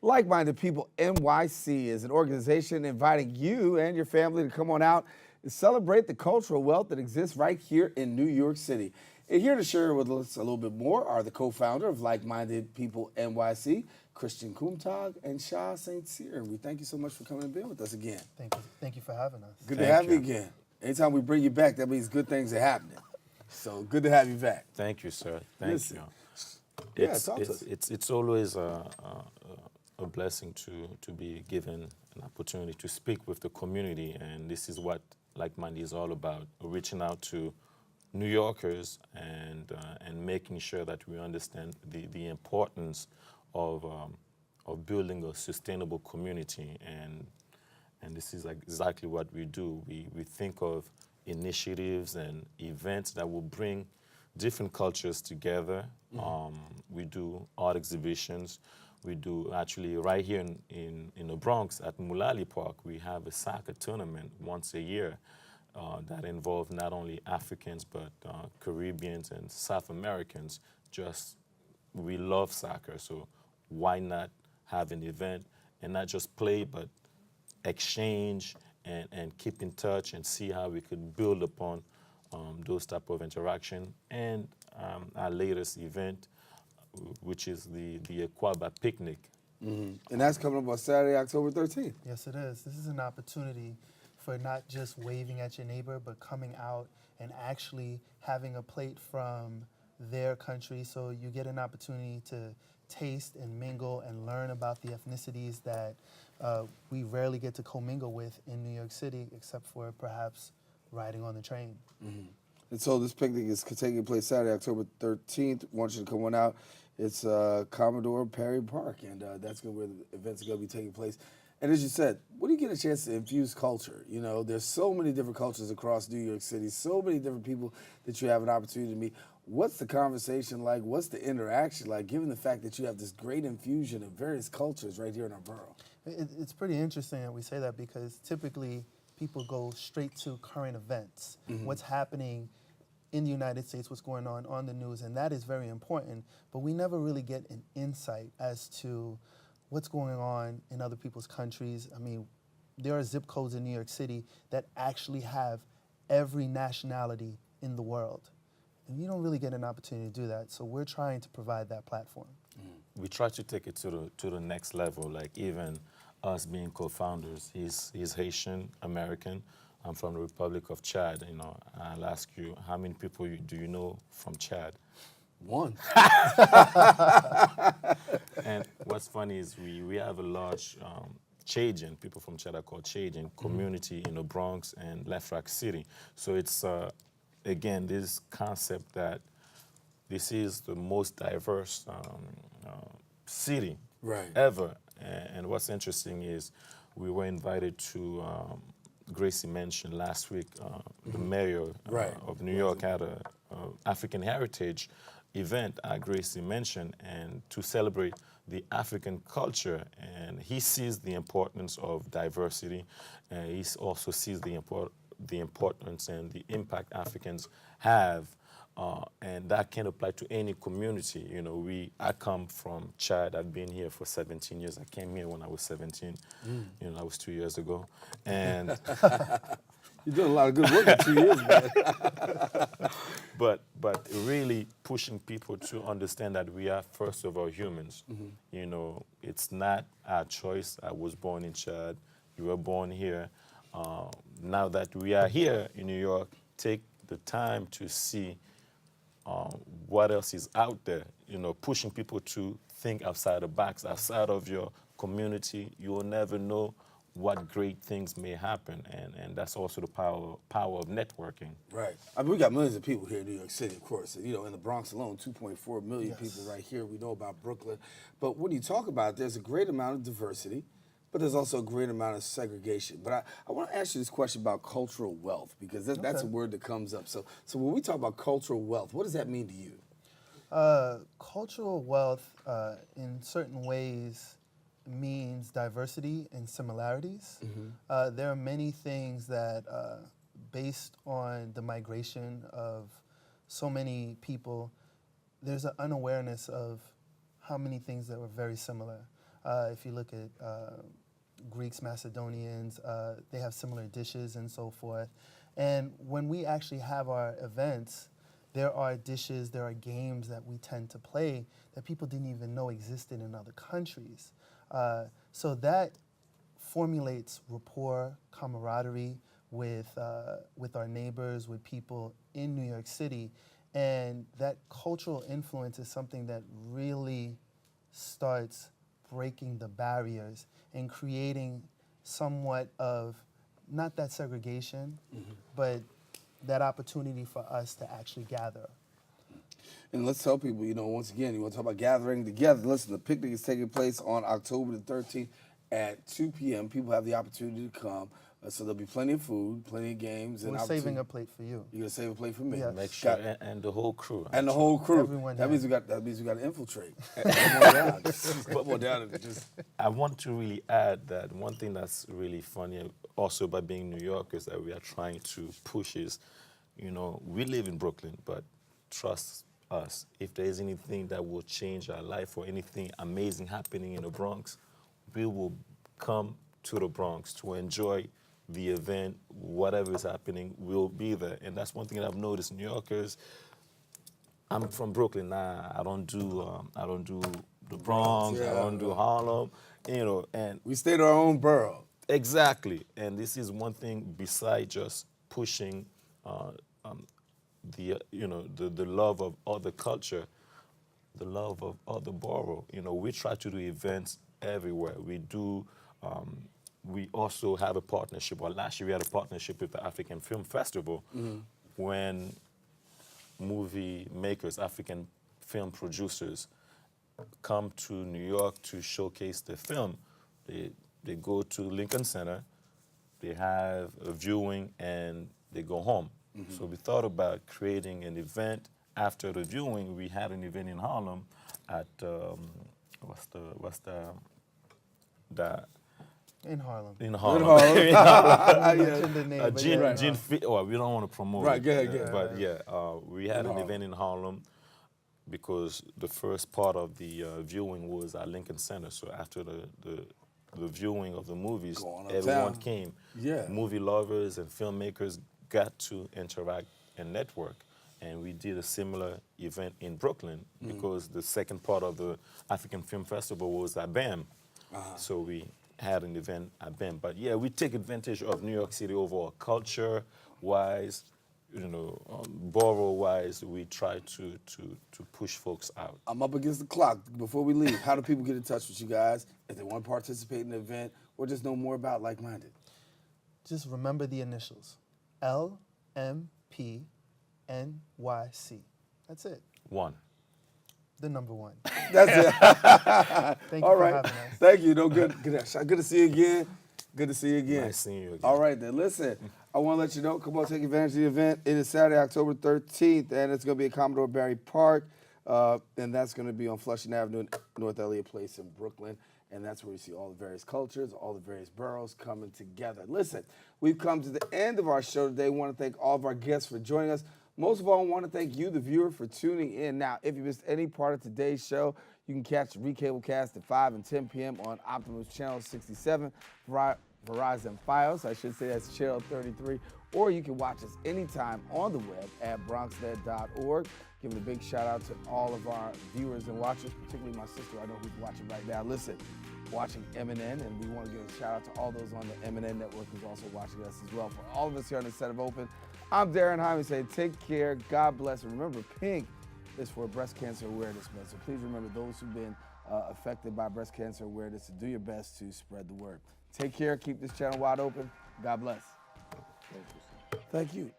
Like Minded People NYC is an organization inviting you and your family to come on out and celebrate the cultural wealth that exists right here in New York City. And here to share with us a little bit more are the co-founder of Like Minded People NYC, Christian Koumtog and Shah Saint-Cyr. We thank you so much for coming and being with us again. Thank you for having us. Good to have you again. Anytime we bring you back, that means good things are happening. So good to have you back. Thank you, sir. Thank you. It's always a blessing to be given an opportunity to speak with the community, and this is what Like Minded is all about: reaching out to New Yorkers and making sure that we understand the importance of building a sustainable community, and this is exactly what we do. We think of initiatives and events that will bring different cultures together. We do art exhibitions. We do actually right here in the Bronx at Mulally Park, we have a soccer tournament once a year that involves not only Africans but Caribbeans and South Americans. We love soccer, so why not have an event and not just play but exchange and keep in touch and see how we could build upon those type of interaction. And our latest event, which is the Aquaba Picnic. And that's coming up on Saturday, October 13th. Yes, it is. This is an opportunity for not just waving at your neighbor, but coming out and actually having a plate from their country. So you get an opportunity to taste and mingle and learn about the ethnicities that we rarely get to commingle with in New York City, except for perhaps riding on the train. And so this picnic is taking place Saturday, October 13th. I want you to come on out. It's Commodore Perry Park, and that's where the event's going to be taking place. And as you said, when you get a chance to infuse culture, you know, there's so many different cultures across New York City, so many different people that you have an opportunity to meet. What's the conversation like? What's the interaction like, given the fact that you have this great infusion of various cultures right here in our borough? It's pretty interesting that we say that, because typically people go straight to current events, what's happening in the United States, what's going on the news, and that is very important, but we never really get an insight as to what's going on in other people's countries. I mean, there are zip codes in New York City that actually have every nationality in the world. And you don't really get an opportunity to do that, so we're trying to provide that platform. We try to take it to the next level, like even us being co-founders. He's Haitian American. I'm from the Republic of Chad. You know, I'll ask you, how many people do you know from Chad? One. And what's funny is we have a large Chadian, people from Chad are called Chadian, community in the Bronx and Left Rock City. So it's, again, this concept that this is the most diverse city ever. And what's interesting is we were invited to, Gracie mentioned last week, the mayor of New York had a African heritage event Gracie mentioned, and to celebrate the African culture. And he sees the importance of diversity, and he also sees the importance and the impact Africans have. And that can apply to any community. You know, I come from Chad. I've been here for 17 years. I came here when I was 17. You know, that was 2 years ago. And You're doing a lot of good work in 2 years, man. But really pushing people to understand that we are, first of all, humans. You know, it's not our choice. I was born in Chad. You were born here. Now that we are here in New York, take the time to see what else is out there, you know, pushing people to think outside the box, outside of your community. You will never know what great things may happen, and that's also the power of networking. Right. I mean, we got millions of people here in New York City, of course. You know, in the Bronx alone, 2.4 million people right here. We know about Brooklyn. But when you talk about it, there's a great amount of diversity, but there's also a great amount of segregation. But I want to ask you this question about cultural wealth, because that's a word that comes up. So when we talk about cultural wealth, what does that mean to you? Cultural wealth, in certain ways, means diversity and similarities. There are many things that, based on the migration of so many people, there's an unawareness of how many things that were very similar. If you look at Greeks, Macedonians, they have similar dishes and so forth. And when we actually have our events, there are dishes, there are games that we tend to play that people didn't even know existed in other countries. So that formulates rapport, camaraderie with our neighbors, with people in New York City. And that cultural influence is something that really starts breaking the barriers and creating somewhat of, not that segregation, but that opportunity for us to actually gather. And let's tell people, once again, you want to talk about gathering together. Listen, the picnic is taking place on October the 13th at 2 p.m. People have the opportunity to come. So there'll be plenty of food, plenty of games. And We're saving a plate for you. You're going to save a plate for me? Yes. Make sure, and the whole crew. And the whole crew. Everyone that has. means we got to infiltrate. Come on down. I want to really add that one thing that's really funny also by being New Yorkers that we are trying to push is, we live in Brooklyn, but trust us, if there is anything that will change our life or anything amazing happening in the Bronx, we will come to the Bronx to enjoy the event, whatever is happening, we'll be there. And that's one thing that I've noticed. New Yorkers, I'm from Brooklyn. I don't do the Bronx. Yeah. I don't do Harlem. And We stay to our own borough. exactly. And this is one thing besides just pushing the love of other culture, the love of other borough. We try to do events everywhere. We do. We also have a partnership. Well, last year we had a partnership with the African Film Festival when movie makers, African film producers, come to New York to showcase their film. They go to Lincoln Center, they have a viewing, and they go home. So we thought about creating an event after the viewing. We had an event in Harlem at In Harlem. in Harlem. I mentioned the name, but yeah. We don't want to promote Right, it. go ahead. But we had an event in Harlem because the first part of the viewing was at Lincoln Center. So after the viewing of the movies, Going everyone uptown. came. Yeah. Movie lovers and filmmakers got to interact and network. And we did a similar event in Brooklyn because the second part of the African Film Festival was at BAM. So we had an event at BAM. But yeah, we take advantage of New York City overall, culture-wise, borough-wise. We try to push folks out. I'm up against the clock. Before we leave, how do people get in touch with you guys if they want to participate in the event or just know more about Like Minded? Just remember the initials. LMPNYC. That's it. One. The number one. That's it. Thank you All for right. having us. Thank you. Good to see you again. Good to see you again. Nice seeing you again. All right, then. Listen, I want to let you know, come on, take advantage of the event. It is Saturday, October 13th, and it's going to be at Commodore Barry Park, and that's going to be on Flushing Avenue, North Elliott Place in Brooklyn, and that's where you see all the various cultures, all the various boroughs coming together. Listen, we've come to the end of our show today. I want to thank all of our guests for joining us. Most of all, I want to thank you, the viewer, for tuning in. Now, if you missed any part of today's show, you can catch the recablecast at 5 and 10 p.m. on Optimus Channel 67, Verizon Fios, I should say that's Channel 33, or you can watch us anytime on the web at bronxnet.org. Giving a big shout out to all of our viewers and watchers, particularly my sister, I know who's watching right now. Listen, watching MNN, and we want to give a shout out to all those on the MNN network who's also watching us as well. For all of us here on the Set of Open, I'm Daren Jaime saying take care, God bless, and remember, pink is for Breast Cancer Awareness Month. So please remember those who've been affected by breast cancer awareness to do your best to spread the word. Take care, keep this channel wide open. God bless. Thank you.